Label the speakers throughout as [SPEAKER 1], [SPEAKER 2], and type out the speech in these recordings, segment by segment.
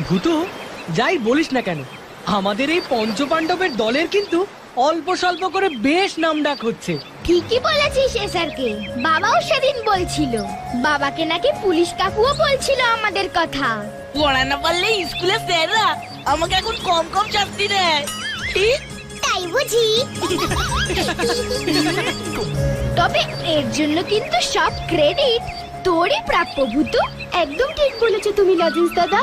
[SPEAKER 1] ভূতো, যাই বলিস না কেন, আমাদের এই পঞ্চপাণ্ডবের দলের কিন্তু অল্প স্বল্প করে বেশ নামডাক হচ্ছে।
[SPEAKER 2] ঠিকই বলেছিস এসআরকে, বাবাও সেদিন বলছিল, বাবাকে নাকি পুলিশ কাকুও বলছিল আমাদের কথা।
[SPEAKER 3] পড়া না পারলে স্কুলের স্যাররা আমাকে এখন কম কম শাস্তি দেয়।
[SPEAKER 2] তাই বুঝি? তবে এর জন্য কিন্তু সব ক্রেডিট তোরই প্রাপ্য ভূতু। একদম ঠিক বলেছো তুমি লজেন্স দাদা।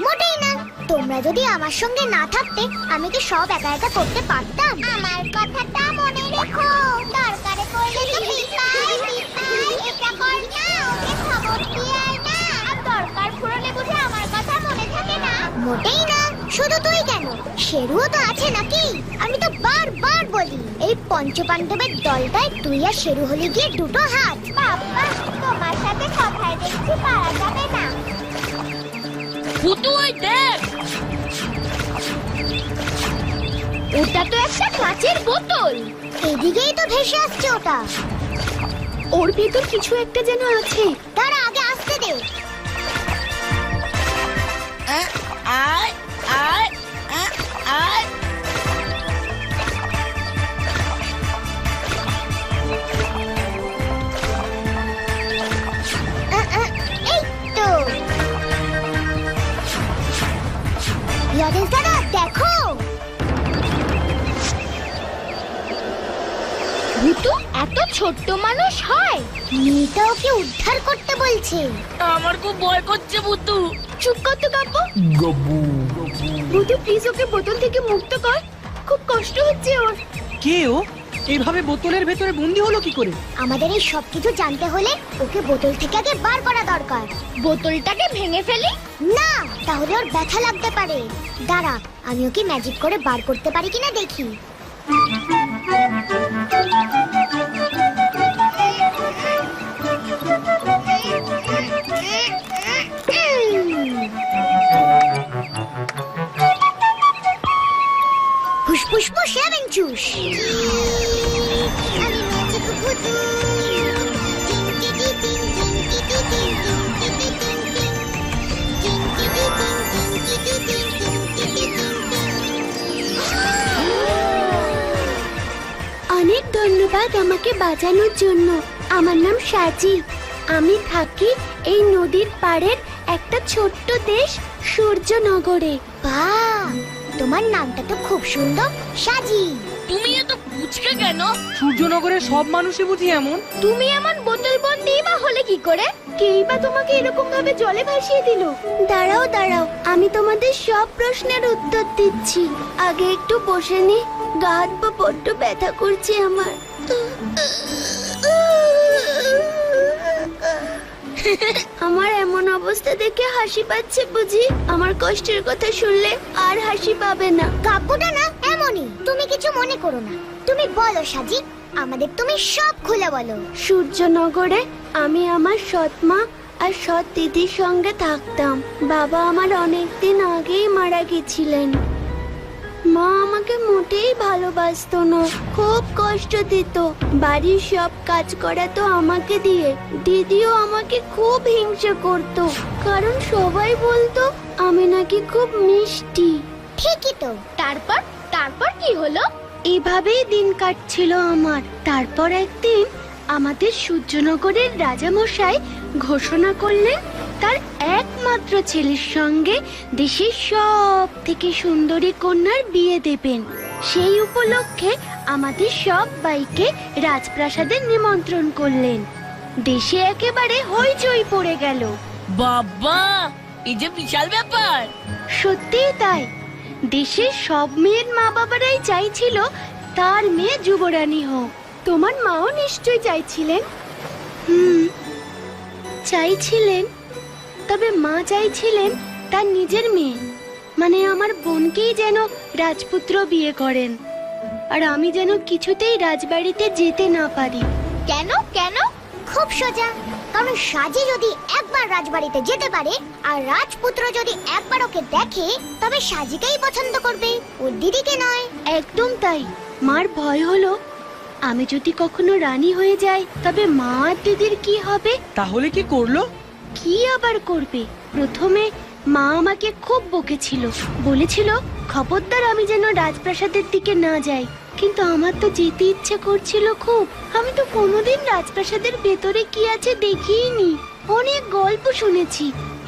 [SPEAKER 2] মোটেই না, তোমরা যদি আমার সঙ্গে না থাকতে আমি কি সব একা একা করতে পারতাম? আমার কথাটা মনে রেখো, দরকারে পড়লে তো পিছাই এটা কর না, ওকে খবর দিয়ে আয় না। আর দরকার পড়লে বুঝে আমার কথা মনে থাকে না? মোটেই না, শুধু তুই কেন, শেরুও তো আছে নাকি? আমি তো বারবার বলি, এই পঞ্চপাণ্ডবের দলটায় তুই আর শেরু হলে গিয়ে দুটো হাত। বাবা, তোমার সাথে কথায় দেখছি পারা যাবে না।
[SPEAKER 3] ভূতু ওই দেখ,
[SPEAKER 2] ওটা তো একটা কাঁচের বোতল। এদিকেই তো ভেসে আসছে ওটা। ওর ভেতর কিছু একটা যেন আছে। তার আগে আসতে দে।
[SPEAKER 3] আয় আয় আয়।
[SPEAKER 2] এই তো লজেন্স দাদা, দেখো ভূতু এত ছোট্ট মানুষ হয়, মেয়েটা ওকে উদ্ধার করতে বলছে।
[SPEAKER 3] আমার খুব ভয় করছে ভূতু।
[SPEAKER 2] চুপ কর তো কাব্য। ভূতু প্লিজ ওকে বোতল থেকে মুক্ত কর, খুব কষ্ট হচ্ছে ওর।
[SPEAKER 1] কে ও? এইভাবে বোতলের ভেতরে বন্দি হলো কি করে?
[SPEAKER 2] আমাদের এই সবকিছু জানতে হলে ওকে বোতল থেকে আগে বার করা দরকার। বোতলটাকে ভেঙে ফেলি? না, তাহলে ওর ব্যথা লাগতে পারে। দাঁড়া, আমি ওকে ম্যাজিক করে বার করতে পারি কিনা দেখি। ফুসফুস সেভেন চুস। আমি ম্যাজিক ভূতু। অনেক ধন্যবাদ আমাকে বাঁচানোর জন্য। আমার নাম সাজি, আমি থাকি এই নদীর পাড়ের একটা ছোট্ট দেশ সূর্যনগরে। বাহ, তোমার নামটা তো খুব সুন্দর, সাজি।
[SPEAKER 3] তুমি এত কুচকে কেন?
[SPEAKER 1] সূর্যনগরের সব মানুষই বুঝি এমন?
[SPEAKER 2] তুমি এমন বোতল বন্দি বা হলে কি করে? কেই বা তোমাকে এরকম ভাবে জলে ভাসিয়ে দিল? দাঁড়াও দাঁড়াও, আমি তোমাদের সব প্রশ্নের উত্তর দিচ্ছি। আগে একটু বসে নি, গা হাত পা বড্ড ব্যথা করছে আমার। আমার এমন অবস্থা দেখে হাসি পাচ্ছে বুঝি? আমার কষ্টের কথা শুনলে আর হাসি পাবে না। কাকুটা না এমনই, তুমি কিছু মনে করো না। তুমি বলো সাজি, আমাদের তুমি সব খুলে বলো। সূর্যনগরে আমি আমার সৎ মা আর সৎ দিদির সঙ্গে থাকতাম। বাবা আমার অনেকদিন আগেই মারা গেছিলেন। মা আমাকে মোটেই ভালোবাসতো না, খুব কষ্ট দিত। বাড়ির সব কাজ করাতো আমাকে দিয়ে। দিদিও আমাকে খুব হিংসা করতো, কারণ সবাই বলতো আমি নাকি খুব মিষ্টি। ঠিকই তো। তারপর তারপর কি হলো? এভাবেই দিন কাটছিল আমার। তারপর একদিন আমাদের সূর্যনগরের রাজামশাই ঘোষণা করলেন তার একমাত্র ছেলের সঙ্গে দেশের সব থেকে সুন্দরী কন্যার বিয়ে দেবেন। সেই উপলক্ষে আমাদের সবাইকে রাজপ্রাসাদে নিমন্ত্রণ করলেন। দেশে একেবারে হইচই পড়ে গেল।
[SPEAKER 3] বাবা, এই যে বিশাল ব্যাপার।
[SPEAKER 2] সত্যিই তাই। দেশের সব মেয়ের মা বাবারাই চাইছিল তার মেয়ে যুবরানী হোক। তোমার মাও নিশ্চয়ই চাইছিলেন। চাইছিলেন, তবে মা চাইছিলেন তার নিজের মেয়ে, মানে আমার বোনকেই যেন রাজপুত্র বিয়ে করেন, আর আমি যেন কিছুতেই রাজবাড়িতে যেতে না পারি। কেন কেন? খুব সোজা, কারণ সাজি যদি একবার রাজবাড়িতে যেতে পারে আর রাজপুত্র যদি একবার ওকে দেখে, তবে সাজিকেই পছন্দ করবে, ওর দিদিকে নয়। একদম তাই। মার ভয় হলো আমি যদি কখনো রানী হয়ে যাই তবে মা আর দিদির কি হবে।
[SPEAKER 1] তাহলে কি করলো?
[SPEAKER 2] কি আবার করবে? প্রথমে মা আমাকে খুব বকেছিল, বলেছিল খবরদার আমি যেন রাজপ্রাসাদের দিকে না যাই। কিন্তু আমার তো যেতে ইচ্ছে করছিল খুব। আমি তো কোনোদিন রাজপ্রাসাদের ভেতরে কি আছে দেখিনি, অনেক গল্প শুনেছি।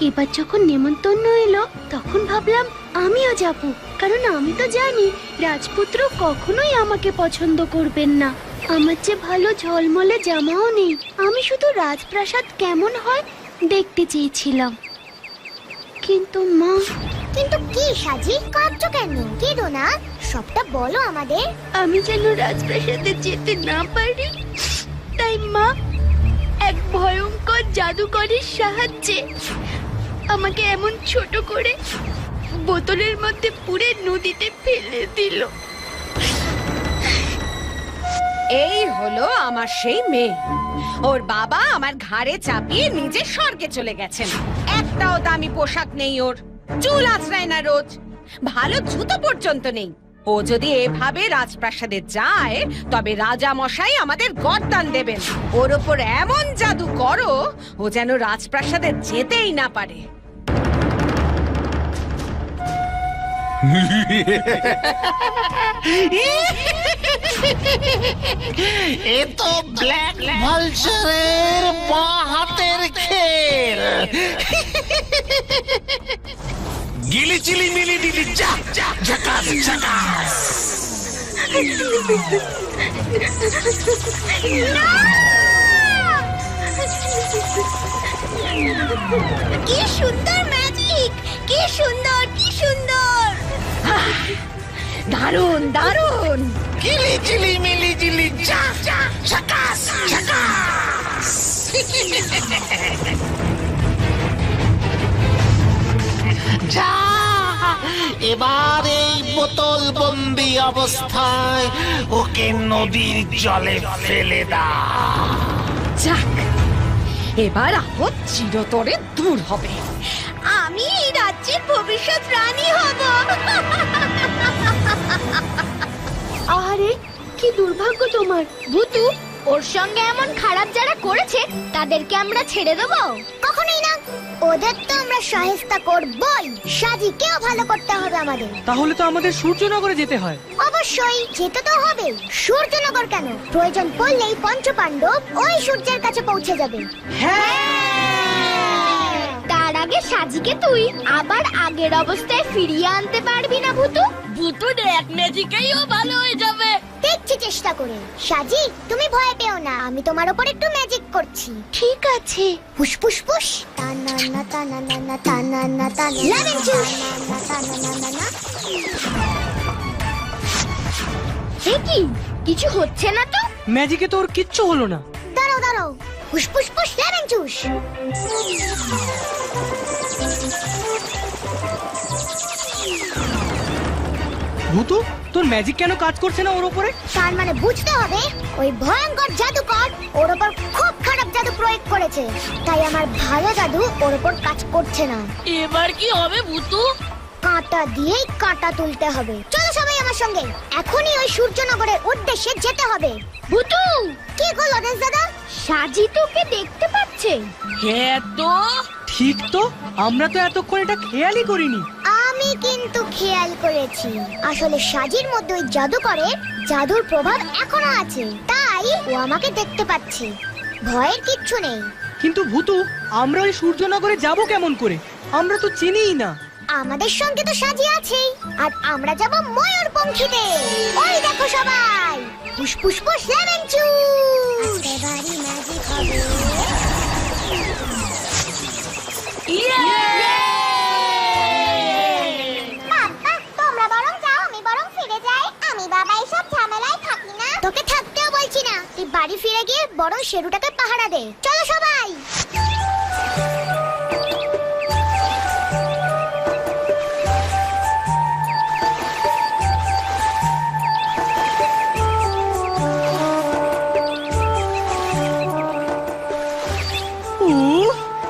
[SPEAKER 2] এবার যখন নেমন্তন্ন এলো তখন ভাবলাম আমিও যাব, কারণ আমি তো জানি রাজপুত্র কখনোই আমাকে পছন্দ করবেন না। আমার যে ভালো ঝলমলে জামাও নেই, আমি শুধু রাজপ্রাসাদ কেমন হয় দেখতে চেয়েছিলাম। কিন্তু মা।
[SPEAKER 4] কিন্তু কি সাজি, কাঁদছো কেন? কেঁদো না, সবটা বলো আমাদের।
[SPEAKER 2] আমি যেন রাজপ্রাসাদে যেতে না পারি, তাই মা এক ভয়ঙ্কর জাদুকরের সাহায্যে আমাকে এমন ছোট করে বোতলের মধ্যে পুরে নদীতে ফেলে দিল।
[SPEAKER 5] এই হলো আমার সেই মেয়ে। ওর বাবা আমার ঘাড়ে চাপিয়ে নিজে স্বর্গে চলে গেছেন। একটাও দামি পোশাক নেই ওর, চুল আঁচড়ায় না রোজ, ভালো জুতো পর্যন্ত নেই। ও যদি এভাবে রাজপ্রাসাদে যায় তবে রাজা মশাই আমাদের গর্দান দেবেন। ওর ওপর এমন জাদু করো ও যেন রাজপ্রাসাদে যেতেই না পারে।
[SPEAKER 6] এ তো ব্ল্যাক ভালচারের বাঁ হাতের খেল। গিলি চিলি মিলি দিলি যা ঝাকাস ঝাকাস।
[SPEAKER 4] কি সুন্দর ম্যাজিক, কি সুন্দর, কি সুন্দর।
[SPEAKER 5] দারুণ দারুণ।
[SPEAKER 6] গিলি চিলি মিলি দিলি যা ঝাকাস ঝাকাস। যা এবার এই বোতল বন্দি অবস্থায় ওকে নদীর জলে ফেলে দাও।
[SPEAKER 5] যাক, এবার আপদ চিরতরে দূর হবে।
[SPEAKER 4] আমি এই রাজ্যের ভবিষ্যৎ রানী হব।
[SPEAKER 2] আরে কি দুর্ভাগ্য তোমার
[SPEAKER 4] ভূতু, ওর সঙ্গে এমন খারাপ যারা করেছে তাদেরকে আমরা ছেড়ে দেবো? কখনোই না, ওদের তো আমরা সহায়তা করবই। সাজিকেও ভালো করতে হবে আমাদের।
[SPEAKER 1] তাহলে তো আমাদের সূর্যনগরে যেতে হয়।
[SPEAKER 4] অবশ্যই যেতে তো হবে। সূর্যনগর কেন, প্রয়োজন পড়লেই পঞ্চপাণ্ডব ওই সূর্যের কাছে পৌঁছে যাবে। তার আগে সাজিকে তুই আবার আগের অবস্থায় ফিরিয়ে আনতে পারবি না ভূতু?
[SPEAKER 3] ভুতুর এক ম্যাজিকেই ও ভালো হয়ে যাবে।
[SPEAKER 4] দেখছি চেষ্টা করে। সাজি, তুমি ভয় পেও না, আমি তোমার উপর একটু ম্যাজিক করছি।
[SPEAKER 2] ঠিক আছে।
[SPEAKER 4] ফুস ফুস ফুস, টানানা টানানা টানানা টানানা, লেমন জুস টানানা।
[SPEAKER 2] এ কি, কিছু হচ্ছে না তো?
[SPEAKER 1] ম্যাজিকে তো ওর কিচ্ছু হলো না।
[SPEAKER 4] দাঁড়াও দাঁড়াও, ফুস ফুস ফুস, লেমন জুস।
[SPEAKER 1] ভূতু, তোর ম্যাজিক কেন কাজ করছে না ওর উপরে?
[SPEAKER 4] তার মানে বুঝতে হবে ওই ভয়ঙ্কর জাদুকর ওর উপর খুব খারাপ জাদু প্রয়োগ করেছে, তাই আমার ভালো জাদু ওর উপর কাজ করছে না।
[SPEAKER 3] এবার কি হবে ভুতু?
[SPEAKER 4] কাঁটা দিয়েই কাঁটা তুলতে হবে। চলো সবাই আমার সঙ্গে, এখনই ওই সূর্যনগরের উদ্দেশ্যে যেতে হবে।
[SPEAKER 2] ভূতু,
[SPEAKER 4] কি গো লরেন্স দাদা?
[SPEAKER 2] সাজি তোকে দেখতে পাচ্ছে।
[SPEAKER 3] হ্যাঁ তো।
[SPEAKER 1] ঠিক তো, আমরা তো এতক্ষণ এটা খেয়ালই করিনি।
[SPEAKER 4] আমি কিন্তু খেয়াল করেছি, আসলে সাজির মধ্যে ওই জাদুকরের জাদুর প্রভাব এখনো আছে, তাই ও আমাকে দেখতে পাচ্ছে। ভয়ের কিচ্ছু নেই।
[SPEAKER 1] কিন্তু ভূতু, আমরা ওই সূর্যনগরে যাব কেমন করে? আমরা তো চিনিই না।
[SPEAKER 4] আমাদের সঙ্গে তো সাজি আছেই, আর আমরা যাব ময়ূরপঙ্খীতে। ওই দেখো সবাই, push push push, lemon juice. এবারে ম্যাজিক হবে। বাবা, তোমরা বরং যাও, আমি বরং ফিরে যাই। আমি বাবা এসব ঝামেলায় থাকি না। তোকে থাকতেও বলছি না, তুই বাড়ি ফিরে গিয়ে বরং শেরুটাকে পাহারা দে। চলো সবাই।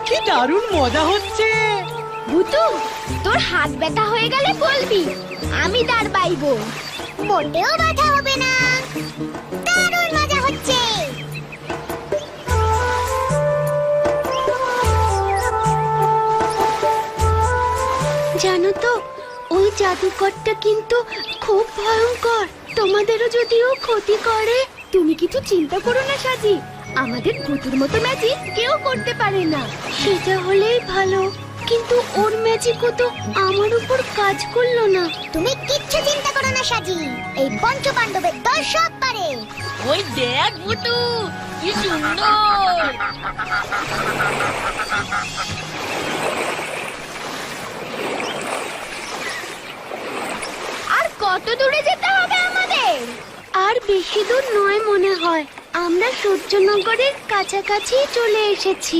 [SPEAKER 1] কি দারুণ মজা হচ্ছে।
[SPEAKER 2] ভূতু, তোর হাত ব্যথা হয়ে গেলে বলবি, আমি তার বাইবো।
[SPEAKER 4] মোটেও ব্যথা হবে না, দারুণ মজা হচ্ছে।
[SPEAKER 2] জানো তো ওই জাদুকরটা কিন্তু খুব ভয়ঙ্কর, তোমাদেরও যদিও ক্ষতি করে। তুমি কিছু চিন্তা করো না সাজি, আমাদের ভূতের মতো ম্যাজিক কেউ করতে পারে না। সেটা হলেই ভালো, কিন্তু ওর ম্যাজিকও তো আমার উপর কাজ করলো না।
[SPEAKER 4] তুমি কিচ্ছু চিন্তা করো না সাজি, এই পঞ্চপাণ্ডবের দল সব পারে।
[SPEAKER 3] ওই দেখ বুটু, কি সুন্দর।
[SPEAKER 4] আর কত দূরে যেতে হবে আমাদের?
[SPEAKER 2] আর বেশি দূর নয় মনে হয়, আমরা সূর্যনগরের কাছাকাছি চলে এসেছি।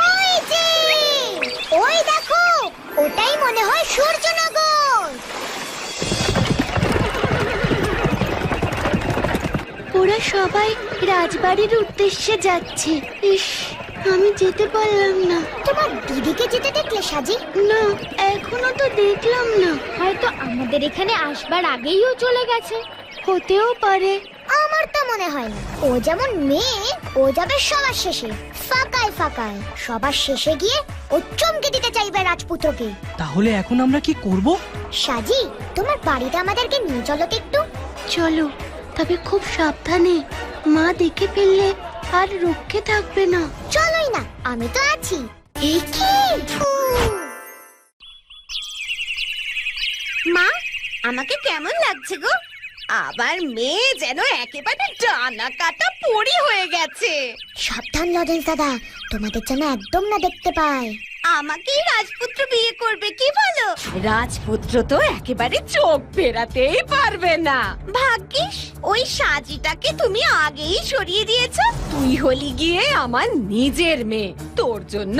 [SPEAKER 4] ওই যে, ওই দেখো, ওটাই মনে হয় সূর্যনগর।
[SPEAKER 2] ওরা সবাই রাজবাড়ির উদ্দেশ্যে যাচ্ছে। ইস, আমি যেতে পারলাম না।
[SPEAKER 4] তোমার দিদিকে যেতে দেখলে সাজি?
[SPEAKER 2] না, এখনো তো দেখলাম না।
[SPEAKER 4] হয়তো আমাদের এখানে আসবার আগেই ও চলে গেছে।
[SPEAKER 2] হতেও পারে।
[SPEAKER 4] আমার তো মনে হয় না। ও যেমন মেয়ে, ও যাবে সবার শেষে, ফাঁকায় ফাঁকায়। সবার শেষে গিয়ে ও চমকে দিতে চাইবে রাজপুত্রকে।
[SPEAKER 1] তাহলে এখন আমরা কি করব?
[SPEAKER 4] সাজি, তোমার বাড়িতে আমাদেরকে নিয়ে চলো তো একটু।
[SPEAKER 2] চলো, তবে খুব সাবধানে, মা দেখে ফেললে আর রক্ষে থাকবে না।
[SPEAKER 4] চলোই না, আমি তো আছি। এই কি? মা, আমাকে কেমন লাগছে গো? আবার মেয়ে যেন একেবারে ডানা কাটা পরি হয়ে গেছে। সাবধান লজেন্স দাদা, তোমাদের যেন একদম না দেখতে পায়। আমাকেই রাজপুত্র বিয়ে করবে কি বলো? রাজপুত্র তো একেবারে চোখ ফেরাতেই পারবে না। ভাগ্যিস ওই সাজিটাকে তুমি আগেই সরিয়ে দিয়েছো। তুই হলি গিয়ে আমার নিজের মেয়ে, তোর জন্য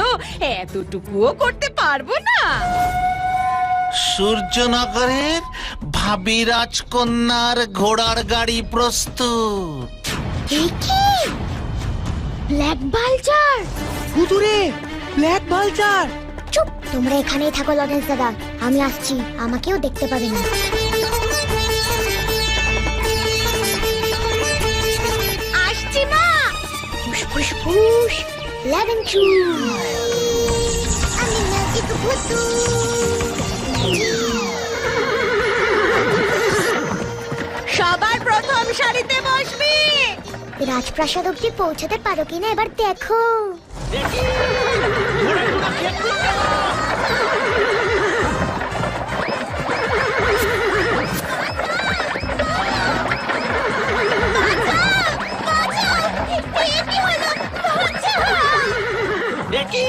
[SPEAKER 4] এতটুকুও করতে পারবো না।
[SPEAKER 6] সূর্যনগরের ভাবি রাজকন্যার ঘোড়ার গাড়ি প্রস্তুত।
[SPEAKER 4] Black vulture!
[SPEAKER 1] হুজুরে, ব্ল্যাক ভালচার!
[SPEAKER 4] চুপ, তোমরা এখানেই থাকো লরেন্স দাদা, আমি আসছি, আমাকেও দেখতে পাবে না। আসছি মা। ফুস ফুস ফুস, লেভেন চু। আমি ম্যাজিক ভূতু। সবার প্রথম সারিতে বসবি। রাজপ্রাসাদ অব্দি পৌঁছাতে পারো কিনা এবার দেখো।
[SPEAKER 6] দেখি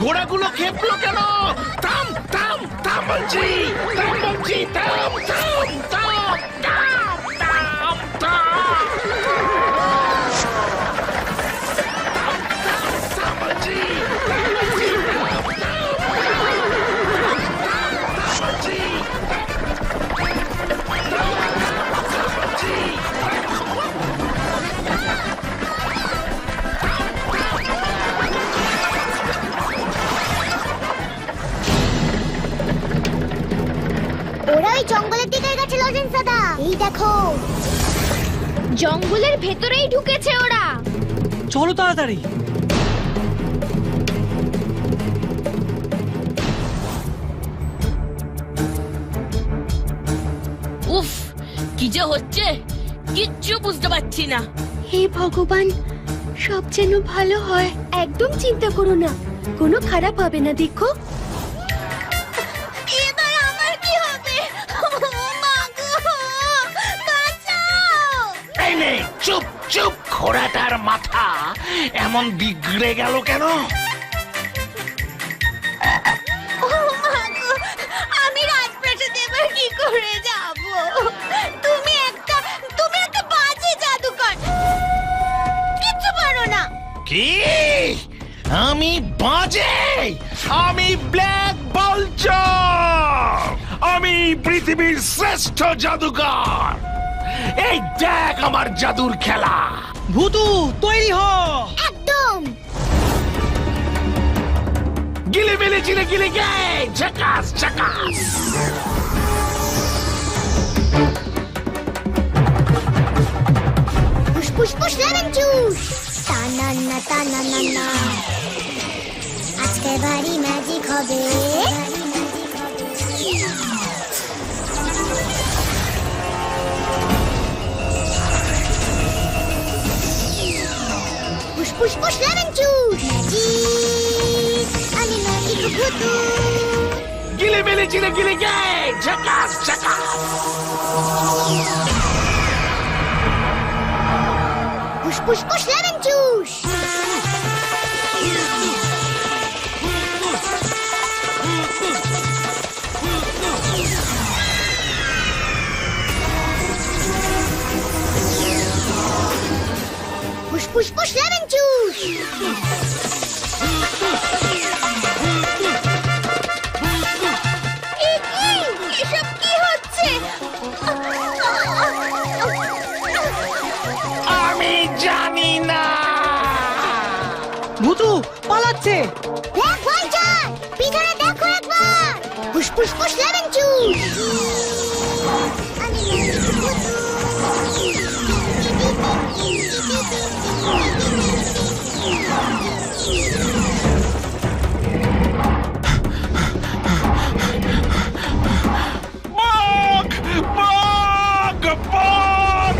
[SPEAKER 6] ঘোড়াগুলো খেপলো কেন? থাম থাম থাম বলছি, থাম বলছি, থাম থাম থাম থাম থাম থাম থাম বলছি, থাম বলছি, থাম বলছি।
[SPEAKER 4] ওরা ওই জঙ্গলের দিকে গেছে লজেন্স দাদা, এই দেখো। জঙ্গলের ভেতরেই ঢুকেছে ওরা।
[SPEAKER 1] চলো তাড়াতাড়ি।
[SPEAKER 3] উফ, কি যে হচ্ছে কিচ্ছু বুঝতে পারছি না।
[SPEAKER 2] হে ভগবান, সব যেন ভালো হয়। একদম চিন্তা করো না, কোনো খারাপ হবে না। দেখো,
[SPEAKER 4] এবার আমার কি হবে? মা গো, বাঁচাও!
[SPEAKER 6] এই নে, চুপ চুপ। ঘোড়াটার মাথা এমন বিগড়ে গেল কেন?
[SPEAKER 4] মা গো, আমি রাজপ্রাসাদে এবার কি করে যাব? তুমি একটা বাজে জাদুকর, কিচ্ছু পারো না।
[SPEAKER 6] কি? আমি বাজে? আমি ব্ল্যাক ভালচার! আমি পৃথিবীর শ্রেষ্ঠ জাদুকর! এই দেখ আমার জাদুর খেলা!
[SPEAKER 1] ভূতু, তৈরি হ!
[SPEAKER 4] একদম।
[SPEAKER 6] গিলে মিলে চিলে গিলে গে! ঝাকাস ঝাকাস!
[SPEAKER 4] Push push push lemon juice. টানা না টানা না না, আজকে ভারী ম্যাজিক হবে।
[SPEAKER 2] ভুতু
[SPEAKER 6] গিলে মিলে চিলে গিলে গে ঝাকাস ঝাকাস।
[SPEAKER 2] ফুসফুস ফুস লেমন জুস ফুসফুস ফুস লেমন জুস এসব কি হচ্ছে?
[SPEAKER 6] আমি জানি না।
[SPEAKER 1] ভূতু পালাচ্ছে।
[SPEAKER 2] দেখ ভাইজান, পিছনে দেখো একবার। ফুসফুস ফুস লেমন জুস
[SPEAKER 6] বাঘ বাঘ বাঘ।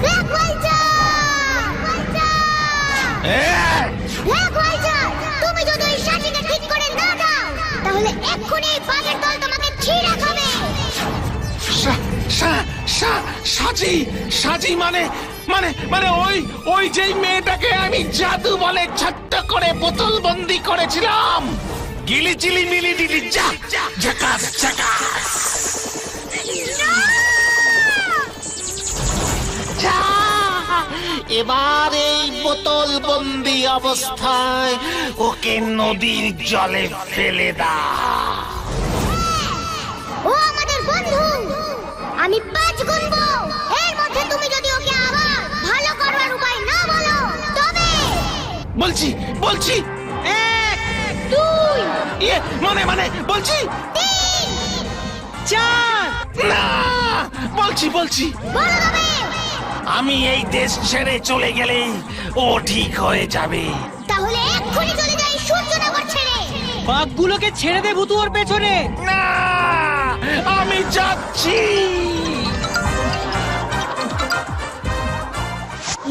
[SPEAKER 2] দেখ ভাইজান,
[SPEAKER 6] এই,
[SPEAKER 2] দেখ ভাইজান, তুমি যদি ওই সাজিকে ঠিক করে না দাও তাহলে এক্ষুনি এই বাঘের দল তোমাকে ছিঁড়ে খাবে।
[SPEAKER 6] সাজি সাজি মানে মানে মানে ওই ওই যেই মেয়েটাকে আমি জাদু বলে ছোট্ট করে বোতল বন্দি করেছিলাম। গিলি চিলি মিলি দিলি যা ঝাকাস ঝাকাস। যা, এবার এই বোতল বন্দি অবস্থায় ওকে নদীর জলে ফেলে দাও।
[SPEAKER 2] ও আমাদের বন্ধু, আমি 5 গুনবো, এর মধ্যে তুমি যদি ওকে আবার ভালো করবার উপায় না বলো তবে
[SPEAKER 6] বলছি বলছি
[SPEAKER 1] 1
[SPEAKER 2] 2
[SPEAKER 6] ইয়ে মানে মানে বলছি
[SPEAKER 2] 3
[SPEAKER 1] 4
[SPEAKER 6] না, বলছি বলছি
[SPEAKER 2] বলো তবে।
[SPEAKER 6] আমি এই দেশ ছেড়ে চলে গেলে ও ঠিক হয়ে যাবে।
[SPEAKER 2] তাহলে এক্ষুনি চলে যাই সূর্যনগর ছেড়ে।
[SPEAKER 1] বাঘগুলোকে ছেড়ে দে ভূতু ওর পেছনে।
[SPEAKER 6] না, আমি যাচ্ছি।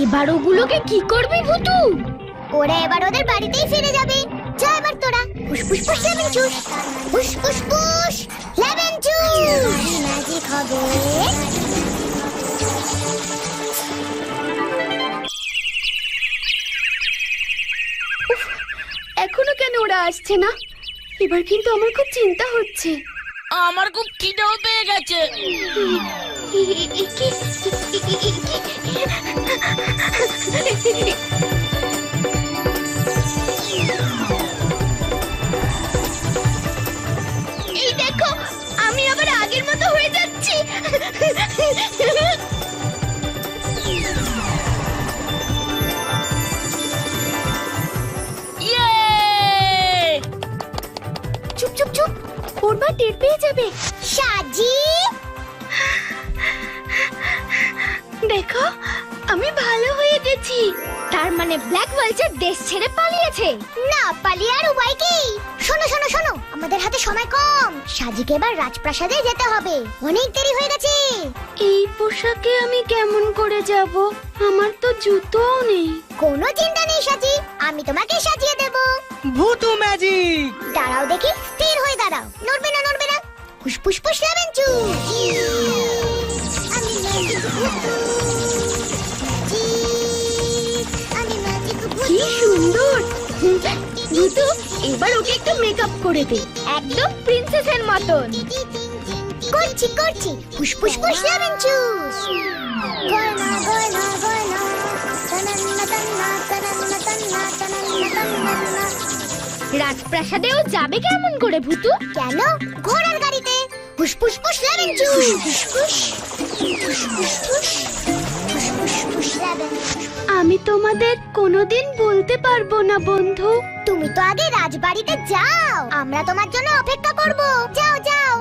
[SPEAKER 2] এবার ওগুলোকে কি করবি ভুতু? ওরা এবার ওদের বাড়িতেই ফিরে যাবে। যা এবার তোরা ফুসফুস ফুস লেমন জুস, ফুসফুস ফুস লেমন জুস। ম্যাজিক হবে। এখনো কেন ওরা আসছে না? এবার কিন্তু আমার খুব চিন্তা হচ্ছে।
[SPEAKER 3] আমার খুব খিদেও পেয়ে গেছে।
[SPEAKER 2] এই দেখো, আমি আবার আগের মতো হয়ে যাচ্ছি।
[SPEAKER 3] ইয়ে!
[SPEAKER 2] চুপ চুপ চুপ, ওর মা টের পেয়ে যাবে। সাজি, দেখো আমি ভালো হয়ে গেছি। তার মানে ব্ল্যাক ভালচার দেশ ছেড়ে পালিয়েছে। না পালিয়ে আর উপায় কি? শোনো শোনো শোনো, আমাদের হাতে সময় কম। সাজিকে এবার রাজপ্রাসাদে যেতে হবে, অনেক দেরি হয়ে গেছে। এই পোশাকে আমি কেমন করে যাব? আমার তো জুতোও নেই। কোনো চিন্তা নেই সাজি, আমি তোমাকে সাজিয়ে দেব।
[SPEAKER 1] ভূতু ম্যাজিক।
[SPEAKER 2] দাঁড়াও দেখি, স্থির হয়ে দাঁড়াও, নড়বে না নড়বে না। ফুসফুস ফুস লেমন জুস। আমি ম্যাজিক ভূতু। কি সুন্দর ভূতু, এবার ওকে একটু মেকআপ করে দে, একদম প্রিন্সেসের মতন। করছি করছি, ফুসফুস ফুস লেমন জুস। গয়না গয়না গয়না, তানান্না তান্না তানান্না তান্না তানান্না তান্না। রাজপ্রাসাদেও যাবে কেমন করে ভূতু? কেন, ঘোড়ার গাড়িতে। ফুসফুস ফুস লেমন জুস। ফুসফুস ফুসফুস ফুস ফুসফুস ফুস লেমন। আমি তোমাদের কোনোদিন বলতে পারবো না বন্ধু। তুমি তো আগে রাজবাড়িতে যাও, আমরা তোমার জন্য অপেক্ষা করব। যাও যাও।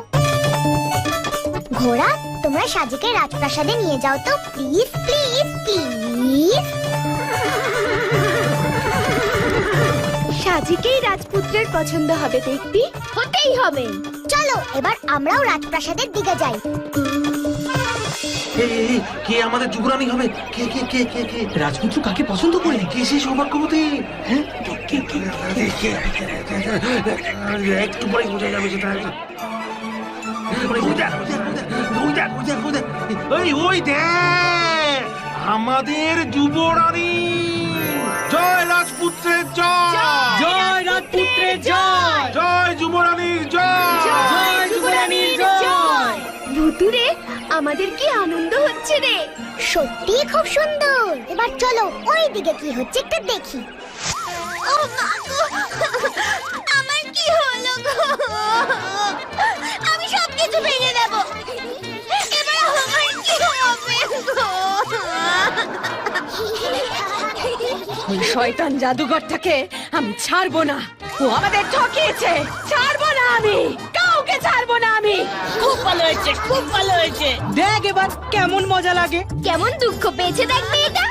[SPEAKER 2] ঘোড়া, তোমরা সাজিকে রাজপ্রাসাদে নিয়ে যাও তো, প্লিজ প্লিজ প্লিজ। সাজিকেই রাজপুত্রের পছন্দ হবে দেখবি। হতেই হবে। চলো এবার আমরাও রাজপ্রাসাদের দিকে যাই।
[SPEAKER 7] এই, কে আমাদের যুবরানী হবে? কে কে কে কে কে
[SPEAKER 1] রাজপুত্র কাকে পছন্দ করে?
[SPEAKER 7] কে সেই সৌভাগ্যবতী? হ্যাঁ একটু পরে বোঝা যাবে সেটা। ওই দেখ আমাদের যুবরানী। জয় রাজপুত্রের জয়,
[SPEAKER 1] জয় রাজপুত্রের জয়,
[SPEAKER 7] জয় যুবরানীর জয়।
[SPEAKER 1] জয় যুবরানীর জয়।
[SPEAKER 2] ভুতুরে আমাদের কি আনন্দ হচ্ছে রে। সত্যি খুব সুন্দর। এবার চলো ওই দিকে কি হচ্ছে একটু দেখি। ও মা গো, আমার কি হলো গো? আমি সব কিছু ভেঙে দেব। এবার আমার কি হবে গো?
[SPEAKER 5] ওই শয়তান জাদুঘরটাকে আমি ছাড়বো না। ও আমাদের ঠকিয়েছে। ছাড়বো না আমি, কাউকে ছাড়বো না আমি।
[SPEAKER 3] খুব ভালো হয়েছে, খুব ভালো হয়েছে।
[SPEAKER 1] দেখ এবার কেমন মজা লাগে।
[SPEAKER 2] কেমন দুঃখ পেয়েছে দেখবে এটা।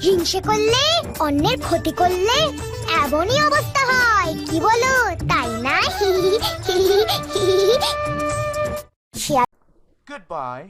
[SPEAKER 2] হিংসে করলে, অন্যের ক্ষতি করলে এমনই অবস্থা হয়, কি বলো তাই না?
[SPEAKER 8] Goodbye.